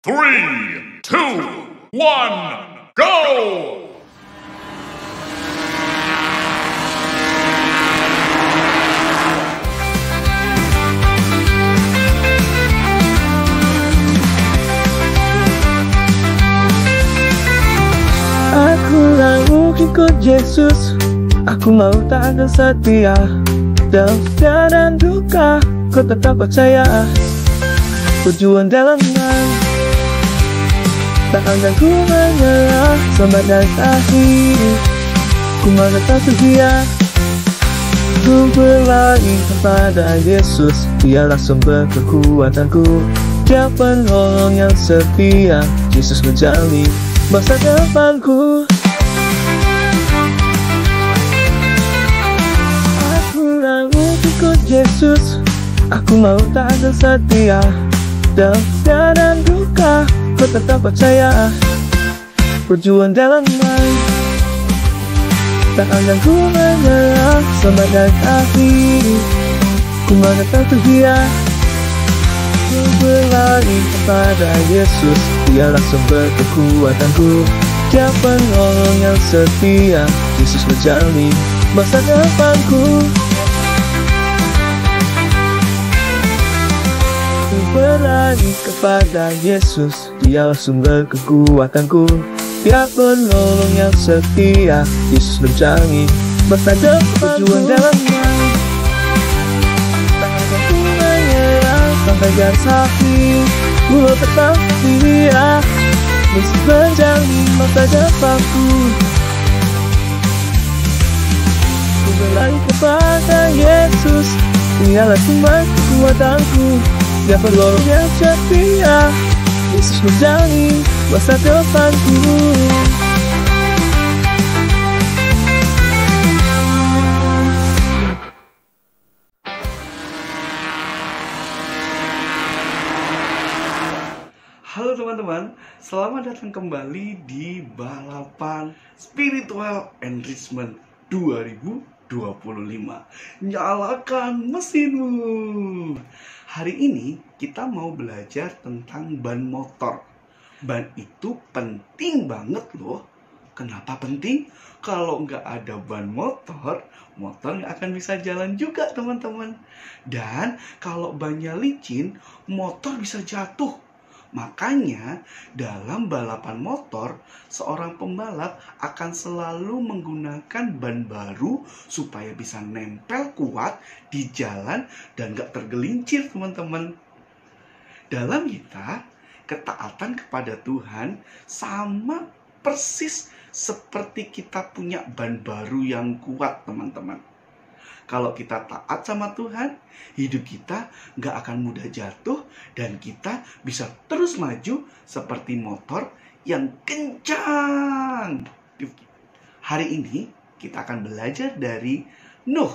3, 2, 1, go! Aku mau ikut Yesus, aku mau taat dan setia. Dalam setia dan duka, ku tetap percaya. Tujuan dalam iman, tak akan ku menyerah sampai dari akhir. Ku mau tetap setia, ku berlari kepada Yesus. Dialah sumber kekuatanku, Dia penolong yang setia. Yesus menjalani masa depanku. Aku mau ikut Yesus, aku mau taat dan setia. Dalam setia dan duka, ku tetap percaya. Berjuang dalam iman, tak akan ku menyerah sampai dari akhir. Ku mau tetap setia, ku berlari kepada Yesus. Dialah sumber kekuatanku, Dia penolong yang setia. Yesus menjalani masa depanku. Ku berlari kepada Yesus, Dialah sumber kekuatanku, Dia penolong yang setia. Yesus menjalani masa depanku. Berjuang dalam iman, tak akan ku menyerah sampai garis akhir. Ku tetap setia, Yesus menjalani masa depanku. Ku berlari kepada Yesus, Dialah sumber kekuatanku, Dia penolong yang setia. Yesus menjalani masa depanku. Halo teman-teman, selamat datang kembali di Balapan Spiritual Enrichment 2025. Nyalakan mesinmu. Hari ini kita mau belajar tentang ban motor. Ban itu penting banget loh. Kenapa penting? Kalau nggak ada ban motor, motor nggak akan bisa jalan juga teman-teman. Dan kalau bannya licin, motor bisa jatuh. Makanya dalam balapan motor, seorang pembalap akan selalu menggunakan ban baru supaya bisa nempel kuat di jalan dan gak tergelincir teman-teman. Dalam kita, ketaatan kepada Tuhan sama persis seperti kita punya ban baru yang kuat teman-teman. Kalau kita taat sama Tuhan, hidup kita gak akan mudah jatuh dan kita bisa terus maju seperti motor yang kencang. Hari ini kita akan belajar dari Nuh,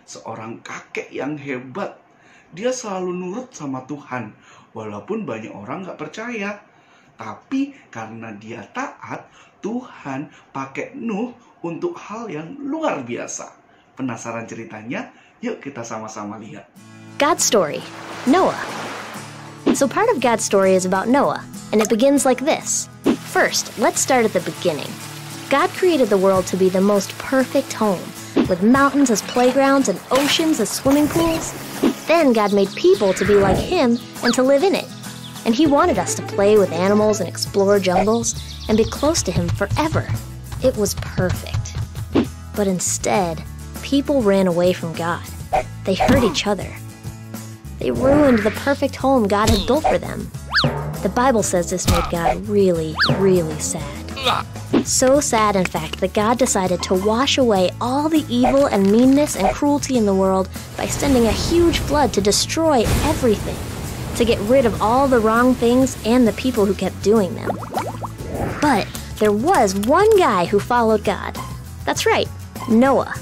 seorang kakek yang hebat. Dia selalu nurut sama Tuhan, walaupun banyak orang gak percaya. Tapi karena dia taat, Tuhan pakai Nuh untuk hal yang luar biasa. Penasaran ceritanya? Yuk kita sama-sama lihat. God's story, Noah. So part of God's story is about Noah, and it begins like this. First, let's start at the beginning. God created the world to be the most perfect home, with mountains as playgrounds and oceans as swimming pools. Then God made people to be like Him and to live in it. And He wanted us to play with animals and explore jungles and be close to Him forever. It was perfect. But instead, people ran away from God. They hurt each other. They ruined the perfect home God had built for them. The Bible says this made God really, really sad. So sad, in fact, that God decided to wash away all the evil and meanness and cruelty in the world by sending a huge flood to destroy everything, to get rid of all the wrong things and the people who kept doing them. But there was one guy who followed God. That's right, Noah.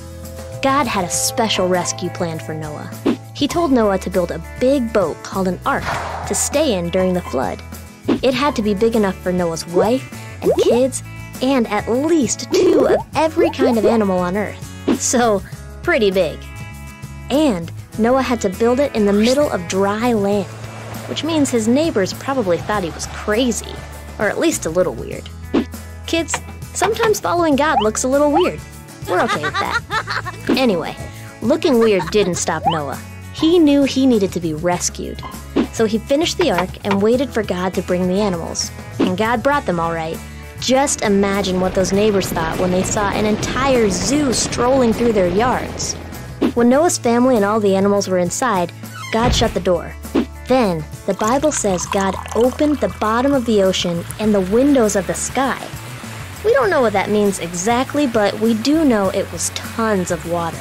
God had a special rescue plan for Noah. He told Noah to build a big boat called an ark to stay in during the flood. It had to be big enough for Noah's wife and kids and at least 2 of every kind of animal on earth. So, pretty big. And Noah had to build it in the middle of dry land. which means his neighbors probably thought he was crazy, or at least a little weird. Kids, sometimes following God looks a little weird. We're okay with that. Anyway, looking weird didn't stop Noah. He knew he needed to be rescued. So he finished the ark and waited for God to bring the animals. And God brought them all right. Just imagine what those neighbors thought when they saw an entire zoo strolling through their yards. When Noah's family and all the animals were inside, God shut the door. Then, the Bible says God opened the bottom of the ocean and the windows of the sky. We don't know what that means exactly, but we do know it was tons of water.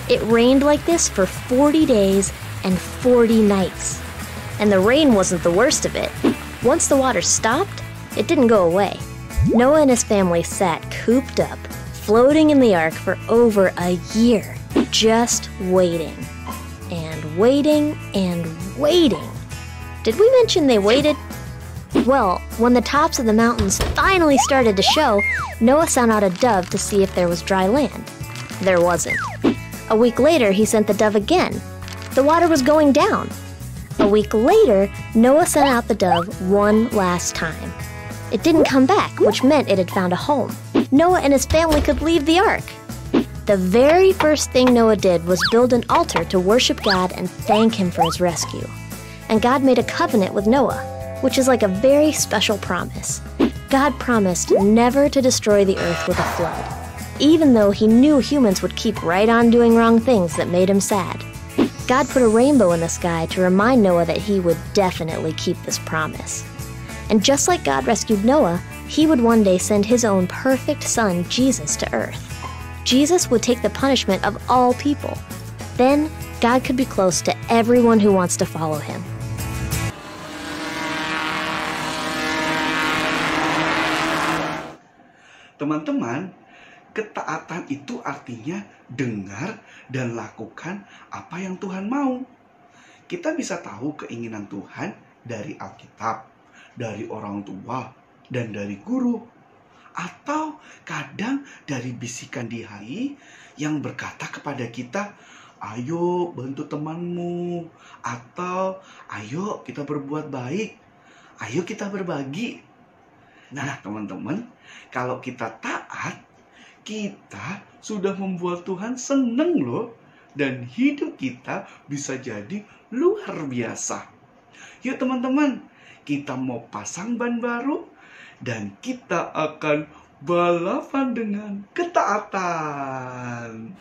It rained like this for 40 days and 40 nights. And the rain wasn't the worst of it. Once the water stopped, it didn't go away. Noah and his family sat cooped up, floating in the ark for over a year, just waiting. And waiting and waiting. Did we mention they waited? Well, when the tops of the mountains finally started to show, Noah sent out a dove to see if there was dry land. There wasn't. A week later, he sent the dove again. The water was going down. A week later, Noah sent out the dove one last time. It didn't come back, which meant it had found a home. Noah and his family could leave the ark. The very first thing Noah did was build an altar to worship God and thank him for his rescue. And God made a covenant with Noah, which is like a very special promise. God promised never to destroy the earth with a flood, even though he knew humans would keep right on doing wrong things that made him sad. God put a rainbow in the sky to remind Noah that he would definitely keep this promise. And just like God rescued Noah, he would one day send his own perfect son, Jesus, to earth. Jesus would take the punishment of all people. Then, God could be close to everyone who wants to follow him. Teman-teman, ketaatan itu artinya dengar dan lakukan apa yang Tuhan mau. Kita bisa tahu keinginan Tuhan dari Alkitab, dari orang tua, dan dari guru. Atau kadang dari bisikan di hati yang berkata kepada kita, ayo bantu temanmu, atau ayo kita berbuat baik, ayo kita berbagi. Nah teman-teman, kalau kita taat, kita sudah membuat Tuhan seneng loh. Dan hidup kita bisa jadi luar biasa. Yuk teman-teman, kita mau pasang ban baru dan kita akan balapan dengan ketaatan.